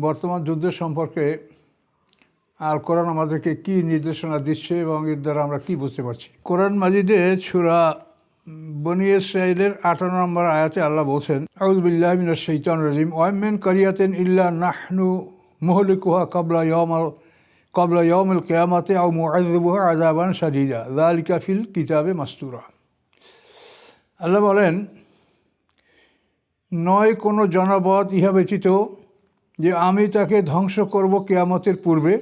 বর্তমান যুদ্ধের সম্পর্কে আর কোরআন আমাদেরকে কি নির্দেশনা দিচ্ছে এবং এর দ্বারা আমরা কি বুঝতে পারছি। কোরআন মাজিদে সূরা বনী ইসরাঈলের 18 নম্বর আয়াতে আল্লাহ বলছেন, আউযু বিল্লাহি মিনাশ শাইতানির রাজিম, ওয়া মিন কারিয়াতিন ইল্লা নাহনু মুহলিকুহা ক্বাবলা ইয়াউমিল কিয়ামাতি আও মুআযযিবুহা আযাবান শাদীদা যালিকা ফিল কিতাবে মাসতুরা। আল্লাহ বলেন, নয় কোনো জনপদ ইহা ব্যতীত যে আমি তাকে ধ্বংস করব কিয়ামতের পূর্বে,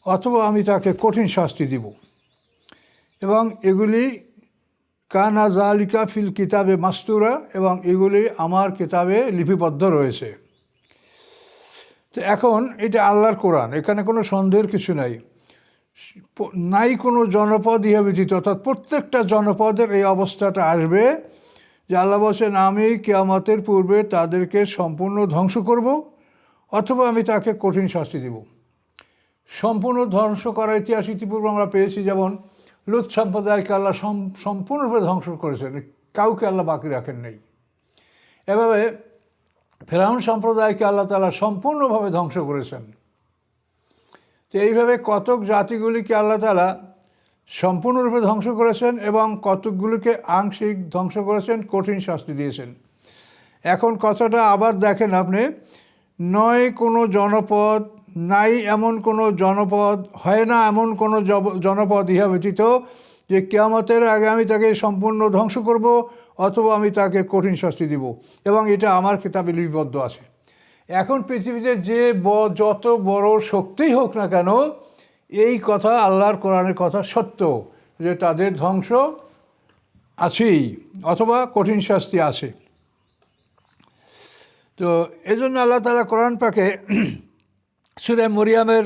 অথবা আমি তাকে কঠিন শাস্তি দিব, এবং এগুলি কানা যালিকা ফিল কিতাবে মাসতুরা, এবং এগুলি আমার কিতাবে লিপিবদ্ধ রয়েছে। তো এখন এটা আল্লাহর কোরআন, এখানে কোনো সন্দেহের কিছু নাই কোনো জনপদ ইহা ব্যতীত, অর্থাৎ প্রত্যেকটা জনপদের এই অবস্থাটা আসবে যে আল্লাহ বলছেন, আমি কিয়ামতের পূর্বে তাদেরকে সম্পূর্ণ ধ্বংস করব, অথবা আমি তাকে কঠিন শাস্তি দেব। সম্পূর্ণ ধ্বংস করার ইতিহাস ইতিপূর্বে আমরা পেয়েছি, যেমন লুত সম্প্রদায়কে আল্লাহ সম্পূর্ণরূপে ধ্বংস করেছেন, কাউকে আল্লাহ বাকি রাখেন নেই। এভাবে ফেরাউন সম্প্রদায়কে আল্লাহ তাআলা সম্পূর্ণভাবে ধ্বংস করেছেন। তো এইভাবে কতক জাতিগুলিকে আল্লাহ তাআলা সম্পূর্ণরূপে ধ্বংস করেছেন এবং কতকগুলিকে আংশিক ধ্বংস করেছেন, কঠিন শাস্তি দিয়েছেন। এখন কথাটা আবার দেখেন আপনি, নয় কোনো জনপদ, নাই এমন কোনো জনপদ, হয় না এমন কোনো জনপদ ইহা ব্যতীত যে কিয়ামতের আগে আমি তাকে সম্পূর্ণ ধ্বংস করব, অথবা আমি তাকে কঠিন শাস্তি দিব, এবং এটা আমার কিতাবে লিপিবদ্ধ আছে। এখন পৃথিবীতে যে যত বড় শক্তিই হোক না কেন, এই কথা আল্লাহর কোরআনের কথা সত্য যে তাদের ধ্বংস আছেই, অথবা কঠিন শাস্তি আছে। তো এই জন্য আল্লাহ তাআলা কোরআন পাকে সূরা মরিয়মের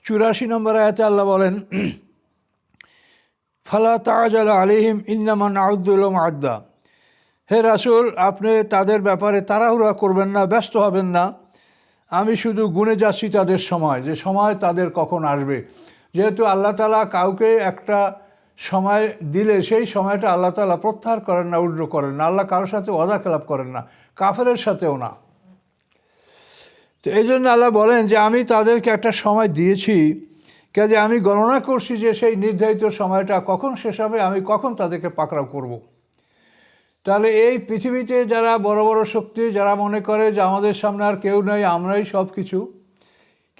84 নম্বর আয়াতে আল্লাহ বলেন, ফালা তাআজাল আলাইহিম ইন্নামা নাউদ্দু লাহুম আদ্দা। হে রাসূল, আপনি তাদের ব্যাপারে তাড়াহুড়া করবেন না, ব্যস্ত হবেন না, আমি শুধু গুনে যাচ্ছি তাদের সময়, যে সময় তাদের কখন আসবে। যেহেতু আল্লাহ তাআলা কাউকে একটা সময় দিলে সেই সময়টা আল্লাহ তাআলা প্রত্যাহার করেন না, উড্র করেন না। আল্লাহ কারোর সাথে ওয়াদা খেলাপ করেন না, কাফেরের সাথেও না। তো এই জন্য আল্লাহ বলেন যে আমি তাদেরকে একটা সময় দিয়েছি, কাজে আমি গণনা করছি যে সেই নির্ধারিত সময়টা কখন শেষ হবে, আমি কখন তাদেরকে পাকড়াও করব। তাহলে এই পৃথিবীতে যারা বড় বড় শক্তি, যারা মনে করে যে আমাদের সামনে আর কেউ নেই, আমরাই সব কিছু,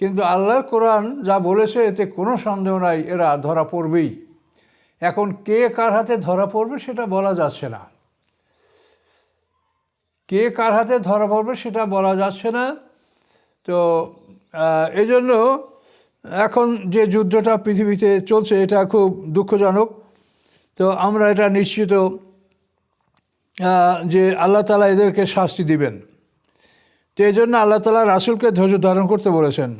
কিন্তু আল্লাহর কোরআন যা বলেছে এতে কোনো সন্দেহ নাই, এরা ধরা পড়বেই। এখন কে কার হাতে ধরা পড়বে সেটা বলা যাচ্ছে না, কে কার হাতে ধরা পড়বে সেটা বলা যাচ্ছে না। তো এই জন্য এখন যে যুদ্ধটা পৃথিবীতে চলছে এটা খুব দুঃখজনক। তো আমরা এটা নিশ্চিত যে আল্লাহ তাআলা এদেরকে শাস্তি দিবেন। তো এই জন্য আল্লাহ তাআলা রাসূলকে ধৈর্য ধারণ করতে বলেছেন।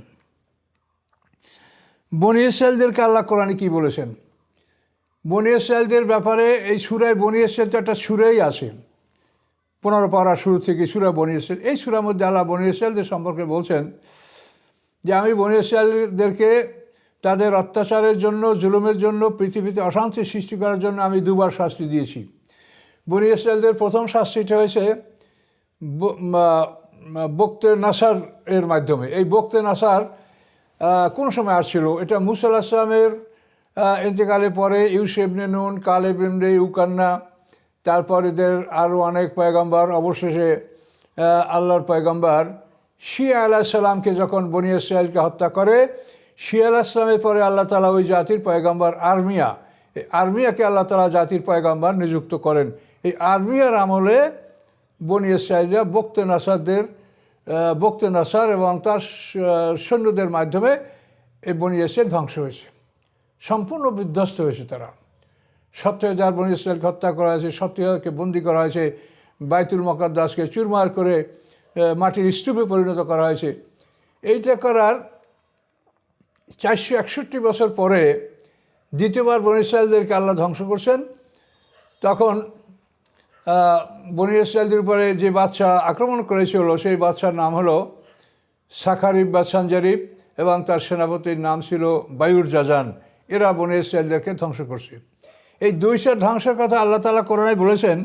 বনী ইসরাঈলদেরকে আল্লাহ কোরআনে কী বলেছেন? বনী ইসরাঈলদের ব্যাপারে এই সূরায় বনী ইসরাঈল তো একটা সূরাই আছে, 15 পারা শুরু থেকে সূরা বনী ইসরাঈল। এই সূরার মধ্যে আল্লাহ বনী ইসরাঈলদের সম্পর্কে বলছেন যে আমি বনী ইসরাঈলদেরকে তাদের অত্যাচারের জন্য, জুলুমের জন্য, পৃথিবীতে অশান্তি সৃষ্টি করার জন্য আমি দুবার শাস্তি দিয়েছি। বনী ইসরাঈলদের প্রথম শাস্তিটা হয়েছে বক্তে নাসার এর মাধ্যমে। এই বক্তে নাসার কোন সময় আসছিল? এটা মূসা আলাইহিস সালামের ইন্তেকালের পরে ইউশা ইবনে নুন, কালেব ইবনে ইউকান্না, তারপর এদের আরও অনেক পয়গম্বর, অবশেষে আল্লাহর পয়গম্বর শিয়া আলাইহিস সালামকে যখন বনী ইসরাঈলকে হত্যা করে, শিয়া আলাইহিস সালামের পরে আল্লাহ তাআলা ওই জাতির পয়গম্বর আরমিয়াকে আল্লাহ তাআলা জাতির পয়গম্বর নিযুক্ত করেন। এই আরমিয়ার আমলে বনী ইসরাঈলরা বক্তে নাসার এবং তার সৈন্যদের মাধ্যমে এই বনী ইসরাঈল ধ্বংস হয়েছে, সম্পূর্ণ বিধ্বস্ত হয়েছে তারা। 70,000 বনী ইসরাঈলকে হত্যা করা হয়েছে, 70,000কে বন্দী করা হয়েছে, বাইতুল মুকাদ্দাসকে চুরমার করে মাটির স্তূপে পরিণত করা হয়েছে। এইটা করার 461 বছর পরে দ্বিতীয়বার বনী ইসরাঈলদেরকে আল্লাহ ধ্বংস করছেন। তখন বনী ইসরাঈলদের উপরে যে বাদশা আক্রমণ করেছিল সেই বাদশার নাম হলো সাখারিব বা সানজারিব, এবং তার সেনাপতির নাম ছিল বায়ুর জাজান। এরা বনী ইসরাঈলদেরকে ধ্বংস করছে। এই দুইশার ধ্বংসের কথা আল্লাহ তাআলা কোরআনে বলেছেন।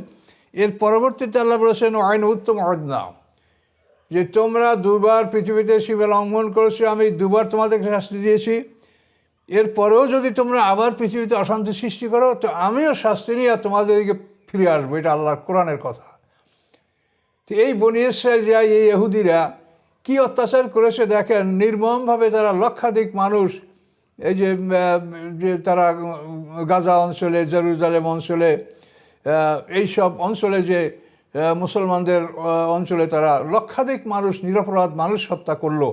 এর পরবর্তীতে আল্লাহ বলেছেন আইন উত্তম অদনা, যে তোমরা দুবার পৃথিবীতে সীমা লঙ্ঘন করেছো, আমি দুবার তোমাদেরকে শাস্তি দিয়েছি, এরপরেও যদি তোমরা আবার পৃথিবীতে অশান্তি সৃষ্টি করো তো আমিও শাস্তি নিয়ে তোমাদেরকে ফিরে আসবো। এটা আল্লাহর কোরআনের কথা। তো এই বনী ইসরাঈলরা, এই ইহুদিরা কী অত্যাচার করেছে দেখেন। নির্মমভাবে তারা লক্ষাধিক মানুষ, এই যে তারা গাজা অঞ্চলে, জেরুজালেম অঞ্চলে, এইসব অঞ্চলে যে মুসলমানদের অঞ্চলে তারা লক্ষাধিক মানুষ, নিরপরাধ মানুষ হত্যা করলো,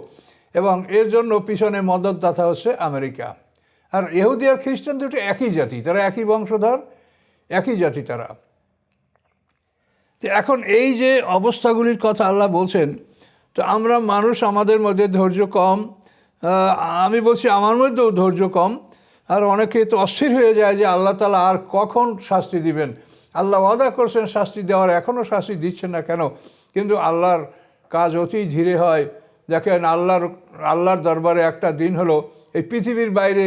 এবং এর জন্য পিছনে মদতদাতা হচ্ছে আমেরিকা। আর ইহুদি আর খ্রিস্টান দুটো একই জাতি, তারা একই বংশধর, একই জাতি তারা। তো এখন এই যে অবস্থাগুলির কথা আল্লাহ বলছেন, তো আমরা মানুষ, আমাদের মধ্যে ধৈর্য কম। আমি বলছি আমার মধ্যেও ধৈর্য কম। আর অনেকে তো অস্থির হয়ে যায় যে আল্লাহ তাআলা আর কখন শাস্তি দিবেন। আল্লাহ ওয়াদা করছেন শাস্তি দেওয়ার, এখনও শাস্তি দিচ্ছেন না কেন? কিন্তু আল্লাহর কাজ অতি ধীরে হয়। দেখেন আল্লাহর দরবারে একটা দিন হলো, এই পৃথিবীর বাইরে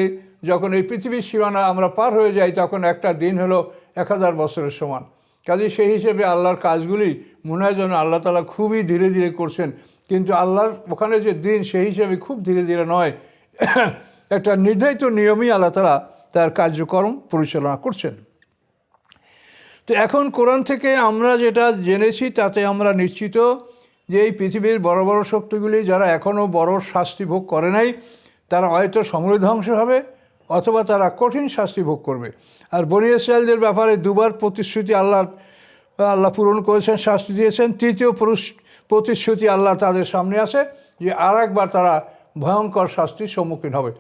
যখন এই পৃথিবীর সীমানা আমরা পার হয়ে যাই তখন একটা দিন হলো 1000 বছরের সমান। কাজে সেই হিসেবে আল্লাহর কাজগুলি মনে হয় যেন আল্লাহ তাআলা খুবই ধীরে ধীরে করছেন, কিন্তু আল্লাহর ওখানে যে দিন সেই হিসেবে খুব ধীরে ধীরে নয়, একটা নির্ধারিত নিয়মই আল্লাহ তাআলা তার কার্যক্রম পরিচালনা করছেন। তো এখন কোরআন থেকে আমরা যেটা জেনেছি তাতে আমরা নিশ্চিত যে এই পৃথিবীর বড় বড় শক্তিগুলি যারা এখনও বড় শাস্তি ভোগ করে নাই, তারা হয়তো সমূলে ধ্বংস হবে অথবা তারা কঠিন শাস্তি ভোগ করবে। আর বনী ইসরাঈলদের ব্যাপারে দুবার প্রতিশ্রুতি আল্লাহ পূরণ করেছেন, শাস্তি দিয়েছেন। তৃতীয় প্রতিশ্রুতি আল্লাহ তাদের সামনে আছে যে আর একবার তারা ভয়ঙ্কর শাস্তির সম্মুখীন হবে।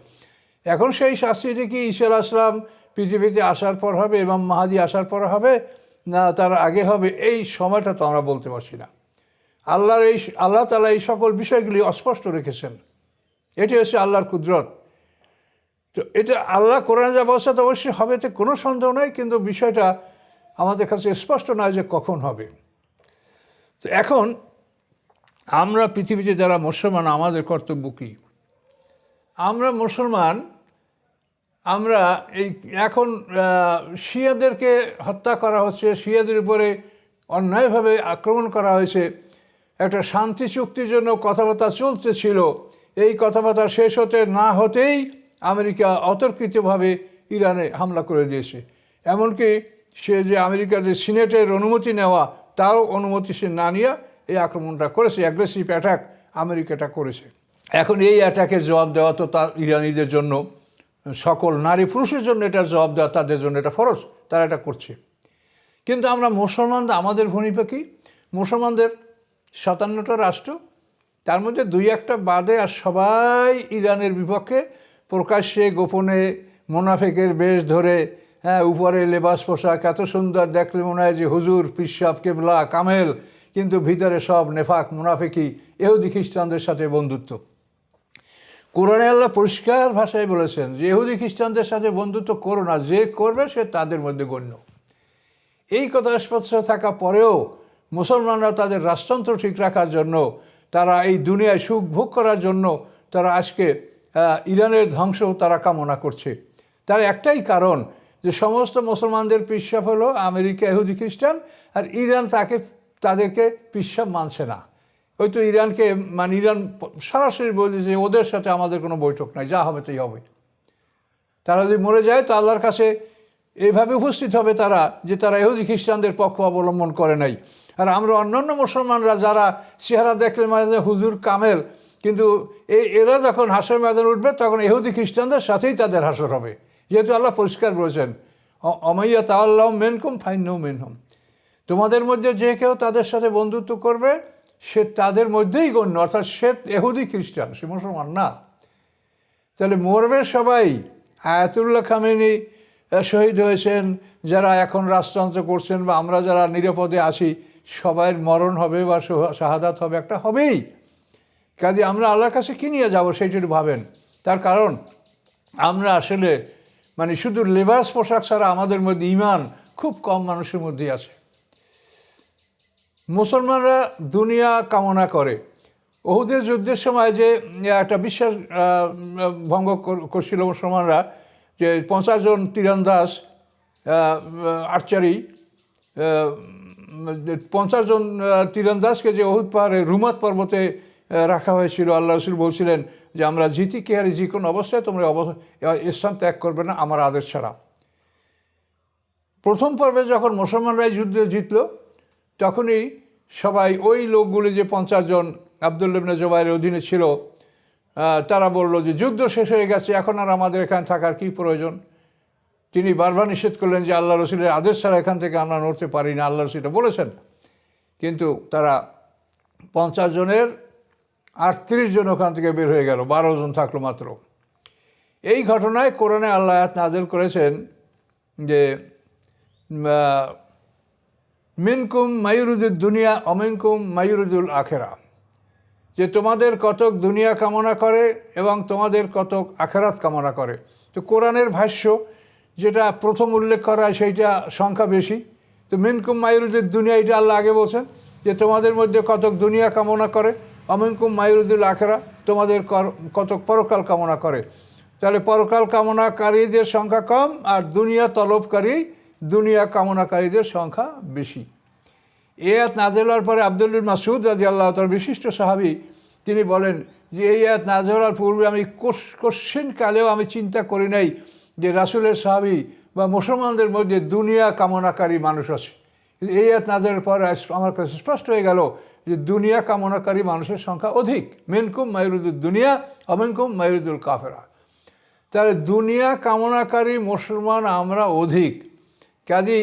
এখন সেই শাস্তিটি কি ঈসা আলাইহিস সালাম পৃথিবীতে আসার পর হবে, ইমাম মাহদী আসার পর হবে, না তার আগে হবে, এই সময়টা তো আমরা বলতে পারছি না। আল্লাহ তাআলা এই সকল বিষয়গুলি অস্পষ্ট রেখেছেন। এটি হচ্ছে আল্লাহর কুদরত। তো এটা আল্লাহ কোরআনে যা বলছে তো অবশ্যই হবে, এতে কোনো সন্দেহ নাই, কিন্তু বিষয়টা আমাদের কাছে স্পষ্ট নয় যে কখন হবে। তো এখন আমরা পৃথিবীতে যারা মুসলমান, আমাদের কর্তব্য কী? আমরা মুসলমান, আমরা এই এখন শিয়াদেরকে হত্যা করা হচ্ছে, শিয়াদের উপরে অন্যায়ভাবে আক্রমণ করা হয়েছে। একটা শান্তি চুক্তির জন্য কথাবার্তা চলতেছিল, এই কথাবার্তা শেষ হতে না হতেই আমেরিকা অতর্কিতভাবে ইরানে হামলা করে দিয়েছে। এমনকি সে যে আমেরিকার যে সিনেটের অনুমতি নেওয়া, তারও অনুমতি সে না নিয়ে এই আক্রমণটা করেছে। অ্যাগ্রেসিভ অ্যাটাক আমেরিকাটা করেছে। এখন এই অ্যাটাকের জবাব দেওয়া তো ইরানিদের জন্য, সকল নারী পুরুষের জন্য এটার জবাব দেওয়া তাদের জন্য এটা ফরজ, তারা এটা করছে। কিন্তু আমরা মুসলমান, আমাদের ভূমিকা কি? মুসলমানদের 57টা রাষ্ট্র, তার মধ্যে 2-1টা বাদে আর সবাই ইরানের বিপক্ষে, প্রকাশ্যে গোপনে মোনাফেকের বেশ ধরে, উপরে লেবাস পোশাক এত সুন্দর, দেখলে মনে হয় যে হুজুর, পিসাব, কেবলা, কামেল, কিন্তু ভিতরে সব নেফাক, মুনাফেকি, ইহুদি খ্রিস্টানদের সাথে বন্ধুত্ব। কোরআনে আল্লাহ পরিষ্কার ভাষায় বলেছেন যে ইহুদি খ্রিস্টানদের সাথে বন্ধুত্ব করো না, যে করবে সে তাদের মধ্যে গণ্য। এই কথা স্পষ্ট থাকা পরেও মুসলমানরা তাদের রাষ্ট্রতন্ত্র ঠিক রাখার জন্য, তারা এই দুনিয়ায় সুখ ভোগ করার জন্য তারা আজকে ইরানের ধ্বংস তারা কামনা করছে। তার একটাই কারণ যে সমস্ত মুসলমানদের পিসাব হলো আমেরিকা, ইহুদি খ্রিস্টান, আর ইরান তাদেরকে পিসাব মানছে না। ওই তো ইরানকে ইরান সরাসরি বলছে যে ওদের সাথে আমাদের কোনো বৈঠক নাই, যা হবে তাই হবে। তারা যদি মরে যায় তো আল্লাহর কাছে এইভাবে উপস্থিত হবে তারা যে তারা ইহুদি খ্রিস্টানদের পক্ষ অবলম্বন করে নাই। আর আমরা অন্যান্য মুসলমানরা যারা চেহারা দেখলে মানে হুজুর, কামেল, কিন্তু এরা যখন হাসর ময়দান উঠবে তখন ইহুদি খ্রিস্টানদের সাথেই তাদের হাসর হবে, যেহেতু আল্লাহ পরিষ্কার বলেছেন অমাইয়া তাআল্লাহ মিনকুম ফাইন্নাহু মিনহুম, তোমাদের মধ্যে যে কেউ তাদের সাথে বন্ধুত্ব করবে সে তাদের মধ্যেই গণ্য, অর্থাৎ সে ইহুদি খ্রিস্টান, সে মুসলমান না। তাহলে মরবে সবাই। আয়াতুল্লাহ খামেনি শহীদ হয়েছেন, যারা এখন রাজতন্ত্র করছেন, বা আমরা যারা নিরাপদে আছি, সবাই মরণ হবে বা শাহাদাত হবে, একটা হবেই। কাজে আমরা আল্লাহর কাছে কী নিয়ে যাবো সেইটা ভাবেন। তার কারণ আমরা আসলে শুধু লেবাস পোশাক ছাড়া আমাদের মধ্যে ঈমান খুব কম মানুষের মধ্যেই আছে। মুসলমানরা দুনিয়া কামনা করে। উহুদের যুদ্ধের সময় যে একটা বিশ্বাস ভঙ্গ করছিল মুসলমানরা, যে 50 জন তীরন্দাজ, আর্চারি 50 জন তীরন্দাজকে যে উহুদ পাহাড়ে রুমাত পর্বতে রাখা হয়েছিল, আল্লাহ রসুল বলছিলেন যে আমরা জিতি কে হারি, যে কোনো অবস্থায় তোমরা স্থান ত্যাগ করবে না আমার আদেশ ছাড়া। প্রথম পর্বে যখন মুসলমানরাই যুদ্ধে জিতল, তখনই সবাই ওই লোকগুলি যে 50 জন আব্দুল্লাহ ইবনে জুবাইরের অধীনে ছিল, তারা বলল যে যুদ্ধ শেষ হয়ে গেছে, এখন আর আমাদের এখানে থাকার কী প্রয়োজন। তিনি বারবার নিষেধ করলেন যে আল্লাহ রসুলের আদেশ ছাড়া এখান থেকে আমরা নড়তে পারি না, আল্লাহ রসুল এটা বলেছেন। কিন্তু তারা 50 জনের 38 জন ওখান থেকে বের হয়ে গেল, 12 জন থাকলো মাত্র। এই ঘটনায় কোরআনে আল্লাহ আয়াত নাযিল করেছেন যে মিনকুম মায়ুরুদুদ দুনিয়া অমিনকুম মায়ুরুদুল আখেরা, যে তোমাদের কতক দুনিয়া কামনা করে এবং তোমাদের কতক আখেরাত কামনা করে। তো কোরআনের ভাষ্য যেটা প্রথম উল্লেখ করা হয় সেইটা সংখ্যা বেশি। তো মিনকুম মায়ুরুদুদ দুনিয়া, এটা আল্লাহ আগে বলছেন যে তোমাদের মধ্যে কতক দুনিয়া কামনা করে, অমিনকুম মায়ুরুদুল আখেরা, তোমাদের কতক পরকাল কামনা করে। তাহলে পরকাল কামনাকারীদের সংখ্যা কম, আর দুনিয়া তলবকারী দুনিয়া কামনাকারীদের সংখ্যা বেশি। এই আয়াত নাযিল হওয়ার পরে আব্দুল্লাহ ইবনে মাসউদ রাদিয়াল্লাহু তাআলা, বিশিষ্ট সাহাবী, তিনি বলেন যে এই আয়াত নাযিল হওয়ার পূর্বে আমি কোশ্চিনকালেও আমি চিন্তা করি নাই যে রাসূলের সাহাবী বা মুসলমানদের মধ্যে দুনিয়া কামনাকারী মানুষ আছে। এই আয়াত নাযিলের পরে আমার কাছে স্পষ্ট হয়ে গেল যে দুনিয়া কামনাকারী মানুষের সংখ্যা অধিক। মিনকুম মায়ুরুদুদ দুনিয়া অমিনকুম মায়ুরুদুল কাফেরা। তাহলে দুনিয়া কামনাকারী মুসলমান আমরা অধিক। কাজে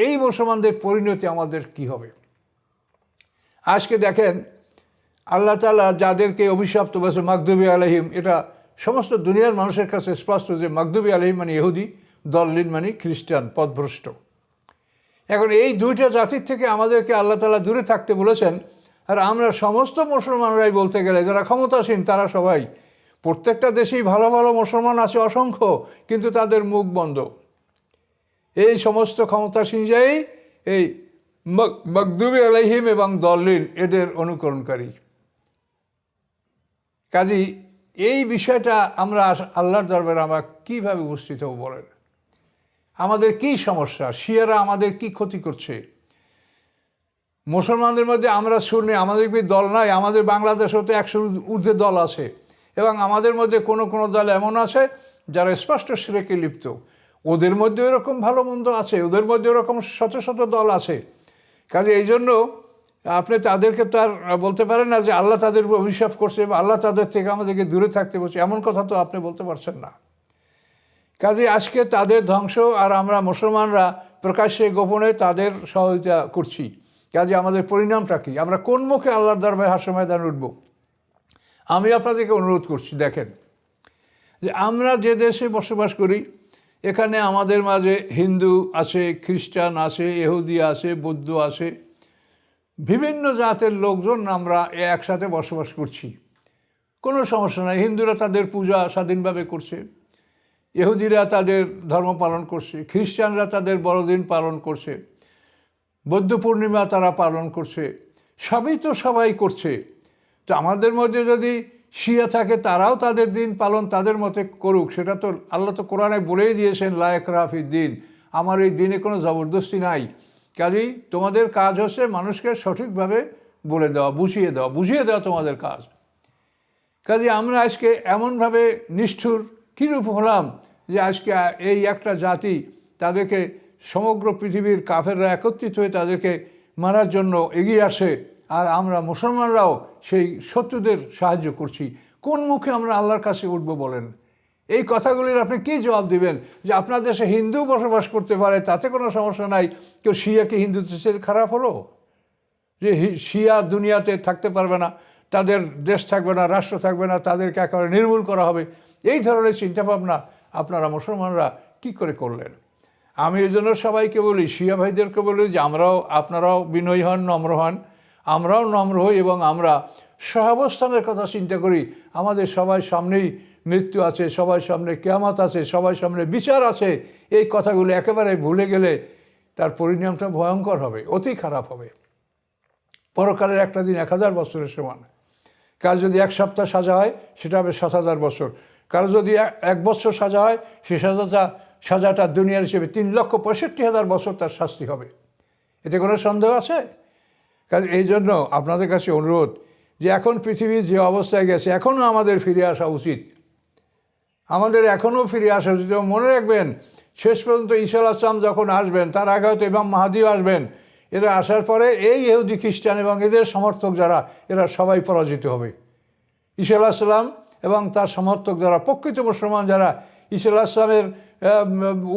এই মুসলমানদের পরিণতি আমাদের কি হবে? আজকে দেখেন আল্লাহ তাআলা যাদেরকে অভিশপ্ত বলেছে মাগদুবি আলাইহিম, এটা সমস্ত দুনিয়ার মানুষের কাছে স্পষ্ট যে মাগদুবি আলাইহিম মানে ইহুদি, দল্লিন মানে খ্রিস্টান, পথভ্রষ্ট। এখন এই দুইটা জাতির থেকে আমাদেরকে আল্লাহ তাআলা দূরে থাকতে বলেছেন। আর আমরা সমস্ত মুসলমানরাই বলতে গেলে যারা ক্ষমতাসীন, তারা সবাই, প্রত্যেকটা দেশেই ভালো ভালো মুসলমান আছে অসংখ্য, কিন্তু তাদের মুখ বন্ধ। এই সমস্ত ক্ষমতাসীন যাই এই মাগদুবি আলাইহিম এবং দল্লিন এদের অনুকরণকারী। কাজেই এই বিষয়টা আমরা আল্লাহর দরবারে আমরা কীভাবে উপস্থিত হব বলেন? আমাদের কি সমস্যা? শিয়ারা আমাদের কি ক্ষতি করছে? মুসলমানদের মধ্যে আমরা শুনি আমাদের কি দল নাই? আমাদের বাংলাদেশেও তো 100 ঊর্ধ্বে দল আছে, এবং আমাদের মধ্যে কোনো কোনো দল এমন আছে যারা স্পষ্ট শিরকে লিপ্ত। ওদের মধ্যে এরকম ভালো মন্দ আছে, ওদের মধ্যে এরকম শত শত দল আছে। কাজে এই জন্য আপনি তাদেরকে তো আর বলতে পারেন না যে আল্লাহ তাদের উপর অভিশাপ করছে বা আল্লাহ তাদের থেকে আমাদেরকে দূরে থাকতে বলছে, এমন কথা তো আপনি বলতে পারছেন না। কাজে আজকে তাদের ধ্বংস, আর আমরা মুসলমানরা প্রকাশ্যে গোপনে তাদের সহযোগিতা করছি। কাজে আমাদের পরিণামটা কি? আমরা কোন মুখে আল্লাহর দরবারে হাসর ময়দানে উঠব? আমি আপনাদেরকে অনুরোধ করছি, দেখেন যে আমরা যে দেশে বসবাস করি, এখানে আমাদের মাঝে হিন্দু আছে, খ্রিস্টান আছে, ইহুদি আছে, বৌদ্ধ আছে, বিভিন্ন জাতের লোকজন আমরা একসাথে বসবাস করছি। কোনো সমস্যা নাই। হিন্দুরা তাদের পূজা স্বাধীনভাবে করছে, ইহুদিরা তাদের ধর্ম পালন করছে, খ্রিস্টানরা তাদের বড়দিন পালন করছে, বৌদ্ধ পূর্ণিমা তারা পালন করছে, সবই তো সবাই করছে। তো আমাদের মধ্যে যদি শিয়া থাকে, তারাও তাদের দিন পালন তাদের মতে করুক। সেটা তো আল্লাহ তো কোরআনে বলেই দিয়েছেন লা ইকরাহা ফিদ-দীন, আমার এই দিনে কোনো জবরদস্তি নাই। কাজেই তোমাদের কাজ হচ্ছে মানুষকে সঠিকভাবে বলে দেওয়া, বুঝিয়ে দেওয়া তোমাদের কাজ। কাজে আমরা আজকে এমনভাবে নিষ্ঠুর কীরূপ হলাম যে আজকে এই একটা জাতি, তাদেরকে সমগ্র পৃথিবীর কাফেররা একত্রিত হয়ে তাদেরকে মারার জন্য এগিয়ে আসে, আর আমরা মুসলমানরাও সেই শত্রুদের সাহায্য করছি। কোন মুখে আমরা আল্লাহর কাছে উঠবো বলেন? এই কথাগুলির আপনি কী জবাব দিবেন? যে আপনার দেশে হিন্দু বসবাস করতে পারে, তাতে কোনো সমস্যা নাই, কেউ শিয়াকে হিন্দু দেশের খারাপ হলো? যে শিয়া দুনিয়াতে থাকতে পারবে না, তাদের দেশ থাকবে না, রাষ্ট্র থাকবে না, তাদেরকে একেবারে নির্মূল করা হবে, এই ধরনের চিন্তাভাবনা আপনারা মুসলমানরা কি করে করলেন? আমি এই জন্য সবাইকে বলি, শিয়া ভাইদেরকে বলি যে আপনারাও বিনয়ী হন, নম্র হন, আমরাও নম্র হই, এবং আমরা সহাবস্থানের কথা চিন্তা করি। আমাদের সবার সামনেই মৃত্যু আছে, সবার সামনে কিয়ামত আছে, সবার সামনে বিচার আছে। এই কথাগুলো একেবারে ভুলে গেলে তার পরিণামটা ভয়ঙ্কর হবে, অতি খারাপ হবে। পরকালের একটা দিন 1000 বছরের সমান। কার যদি 1 সপ্তাহ সাজা হয় সেটা হবে 7000 বছর, কারো যদি 1 বছর সাজা হয় সে সাজাটা সাজাটা দুনিয়ার হিসেবে 3,65,000 বছর তার শাস্তি হবে। এতে কোনো সন্দেহ আছে? কারণ এই জন্য আপনাদের কাছে অনুরোধ যে এখন পৃথিবী যে অবস্থায় গেছে এখনও আমাদের ফিরে আসা উচিত, আমাদের এখনও ফিরে আসা উচিত। এবং মনে রাখবেন, শেষ পর্যন্ত ঈসা আলাইহিস সালাম যখন আসবেন, তার আগে হয়তো ইমাম মাহদিও আসবেন। এরা আসার পরে এই ইহুদি খ্রিস্টান এবং এদের সমর্থক যারা, এরা সবাই পরাজিত হবে। ঈসা আলাইহিস সালাম এবং তার সমর্থক যারা, প্রকৃত মুসলমান যারা, ঈসা আলাইহিস সালামের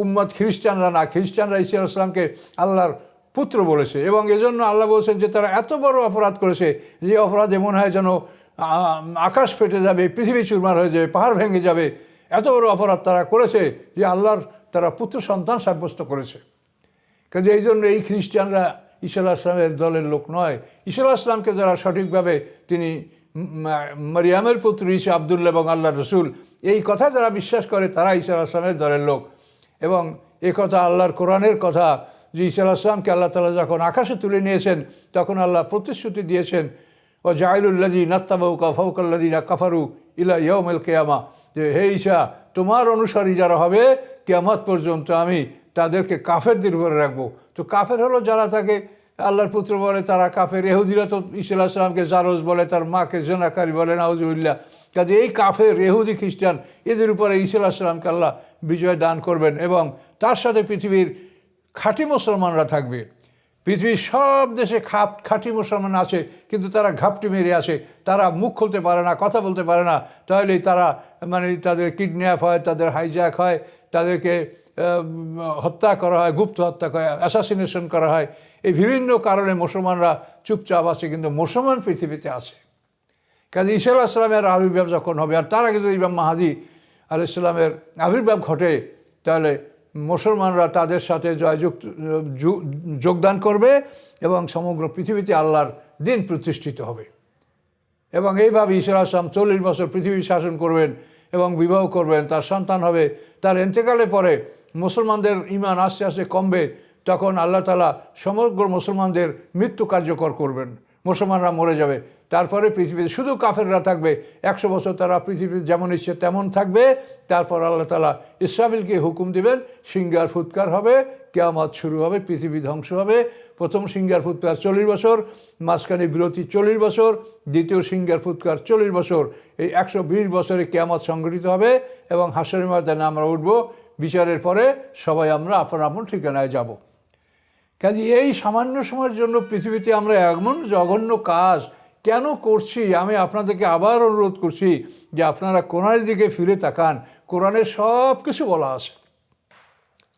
উম্মত খ্রিস্টানরা না, খ্রিস্টানরা ঈসা আলাইহিস সালামকে আল্লাহর পুত্র বলেছে। এবং এজন্য আল্লাহ বলছেন যে তারা এত বড় অপরাধ করেছে যে অপরাধে মনে হয় যেন আকাশ ফেটে যাবে, পৃথিবী চুরমার হয়ে যাবে, পাহাড় ভেঙে যাবে। এত বড় অপরাধ তারা করেছে যে আল্লাহর তারা পুত্র সন্তান সাব্যস্ত করেছে। কাজে এই জন্য এই খ্রিস্টানরা ঈসা আলাইহিস সালামের দলের লোক নয়। ঈসা আলাইহিস সালামকে যারা সঠিকভাবে তিনি মারিয়ামের পুত্র ঈসা, আব্দুল্লাহ এবং আল্লাহর রসুল, এই কথা যারা বিশ্বাস করে তারা ঈসা আলাইহিস সালামের দলের লোক। এবং এ কথা আল্লাহর কোরআনের কথা যে ঈসা আলাইহিস সালামকে আল্লাহ তাআলা যখন আকাশে তুলে নিয়েছেন তখন আল্লাহ প্রতিশ্রুতি দিয়েছেন, ও জাইলুল্লাযীনা ইত্তাবাউকা ফাওকাল্লাযীনা কাফারু ইলা ইয়াউমিল কিয়ামা, যে হে ঈসা, তোমার অনুসারী যারা হবে কিয়ামত পর্যন্ত আমি তাদেরকে কাফেরদের উপরে রাখবো। তো কাফের হলো যারা তাকে আল্লাহর পুত্র বলে, তারা কাফের। ইহুদিরা তো ঈসা আলাইহিস সালামকে জারজ বলে, তার মাকে জেনাকারী বলে, নাউজুবিল্লাহ। কাজে এই কাফের ইহুদি খ্রিস্টান এদের উপরে ঈসা আলাইহিস সালামকে আল্লাহ বিজয় দান করবেন এবং তার সাথে পৃথিবীর খাঁটি মুসলমানরা থাকবে। পৃথিবীর সব দেশে খাঁটি মুসলমান আছে, কিন্তু তারা ঘাপটি মেরে আসে, তারা মুখ খুলতে পারে না, কথা বলতে পারে না। তাহলেই তারা তাদের কিডন্যাপ হয়, তাদের হাইজ্যাক হয়, তাদেরকে হত্যা করা হয়, গুপ্ত হত্যা করা হয়, অ্যাসাসিনেশন করা হয়। এই বিভিন্ন কারণে মুসলমানরা চুপচাপ আছে, কিন্তু মুসলমান পৃথিবীতে আছে। কাজে ঈসা আলাইহিস সালামের আবির্ভাব যখন হবে, আর তার আগে যদি ইমাম মাহদী আলাইহিস সালামের আবির্ভাব ঘটে, তাহলে মুসলমানরা তাদের সাথে যোগদান করবে এবং সমগ্র পৃথিবীতে আল্লাহর দিন প্রতিষ্ঠিত হবে। এবং এইভাবে ঈসা আলাইহিস সালাম 40 বছর পৃথিবী শাসন করবেন এবং বিবাহ করবেন, তার সন্তান হবে। তার ইন্তেকালের পরে মুসলমানদের ঈমান আস্তে আস্তে কমবে, তখন আল্লাহ তাআলা সমগ্র মুসলমানদের মৃত্যু কার্যকর করবেন, মুসলমানরা মরে যাবে। তারপরে পৃথিবীতে শুধু কাফেররা থাকবে। 100 বছর তারা পৃথিবীতে যেমন ইচ্ছে তেমন থাকবে। তারপর আল্লাহ তাআলা ইসরাফিলকে হুকুম দিবেন, সিংহার ফুৎকার হবে, কিয়ামত শুরু হবে, পৃথিবী ধ্বংস হবে। প্রথম সিংহার ফুৎকার 40 বছর, মাঝখানে বিরতি 40 বছর, দ্বিতীয় সিংহার ফুৎকার 40 বছর। এই 120 বছরে কিয়ামত সংঘটিত হবে এবং হাশরের ময়দানে আমরা উঠব। বিচারের পরে সবাই আমরা আপন আপন ঠিকানায় যাব। কাজে এই সামান্য সময়ের জন্য পৃথিবীতে আমরা এমন জঘন্য কাজ কেন করছি? আমি আপনাদেরকে আবার অনুরোধ করছি যে আপনারা কোরআনের দিকে ফিরে তাকান। কোরআনে সব কিছু বলা আছে,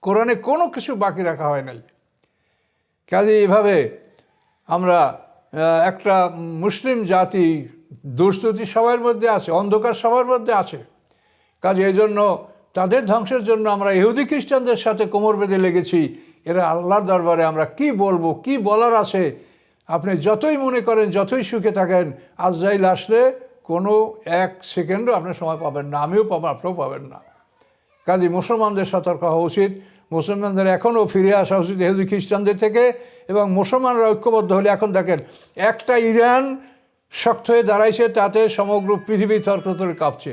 কোরআনে কোনো কিছু বাকি রাখা হয় নাই। কাজে এভাবে আমরা একটা মুসলিম জাতি, দুর্নীতি সবার মধ্যে আছে, অন্ধকার সবার মধ্যে আছে। কাজে এই জন্য তাদের ধ্বংসের জন্য আমরা ইহুদি খ্রিস্টানদের সাথে কোমর বেঁধে লেগেছি। এরা আল্লাহর দরবারে আমরা কি বলবো, কি বলার আছে? আপনি যতই মনে করেন, যতই সুখে থাকেন, আজরাইল আসলে কোনো 1 সেকেন্ডও আপনি সময় পাবেন না, আমিও পাবো, আপনিও পাবেন না। কাজে মুসলমানদের সতর্ক হওয়া উচিত, মুসলমানদের এখনও ফিরে আসা উচিত ইহুদি খ্রিস্টানদের থেকে। এবং মুসলমানরা ঐক্যবদ্ধ হলে, এখন দেখেন একটা ইরান শক্ত হয়ে দাঁড়াইছে, তাতে সমগ্র পৃথিবী থরথর কাঁপছে।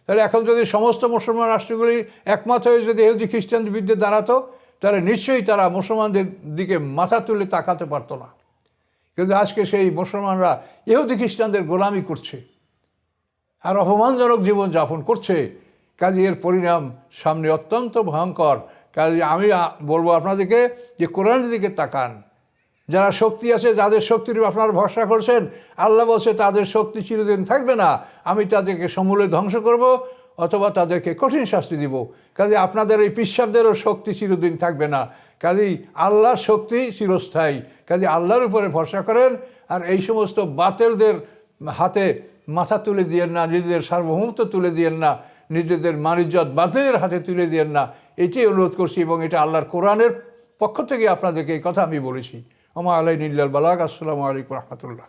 তাহলে এখন যদি সমস্ত মুসলমান রাষ্ট্রগুলি একমত হয়ে যদি ইহুদি খ্রিস্টানদের বিরুদ্ধে দাঁড়াতো, তাহলে নিশ্চয়ই তারা মুসলমানদের দিকে মাথা তুলে তাকাতে পারতো না। কিন্তু আজকে সেই মুসলমানরা ইহুদি খ্রিস্টানদের গোলামি করছে আর অপমানজনক জীবনযাপন করছে। কাজে এর পরিণাম সামনে অত্যন্ত ভয়ঙ্কর। কাজে আমি বলবো আপনাদেরকে যে কোরআনের দিকে তাকান। যারা শক্তি আছে, যাদের শক্তির উপর আপনারা ভরসা করছেন, আল্লাহ বলছে তাদের শক্তি চিরদিন থাকবে না, আমি তাদেরকে সমূলে ধ্বংস করব অথবা তাদেরকে কঠিন শাস্তি দিব। কাজে আপনাদের এই পিশাবদেরও শক্তি চিরদিন থাকবে না। কাজেই আল্লাহর শক্তি চিরস্থায়ী। কাজে আল্লাহর উপরে ভরসা করেন আর এই সমস্ত বাতিলদের হাতে মাথা তুলে দিয়েন না, নিজেদের সার্বভৌমত্ব তুলে দিয়েন না, নিজেদের মান-ইজ্জত বাতিলের হাতে তুলে দিয়েন না। এটাই অনুরোধ করছি এবং এটা আল্লাহর কোরআনের পক্ষ থেকে আপনাদেরকে এই কথা আমি বলেছি। ওমা আলাইনা ইল্লাল বালাগ। আসসালামু আলাইকুম ওয়া রাহমাতুল্লাহ।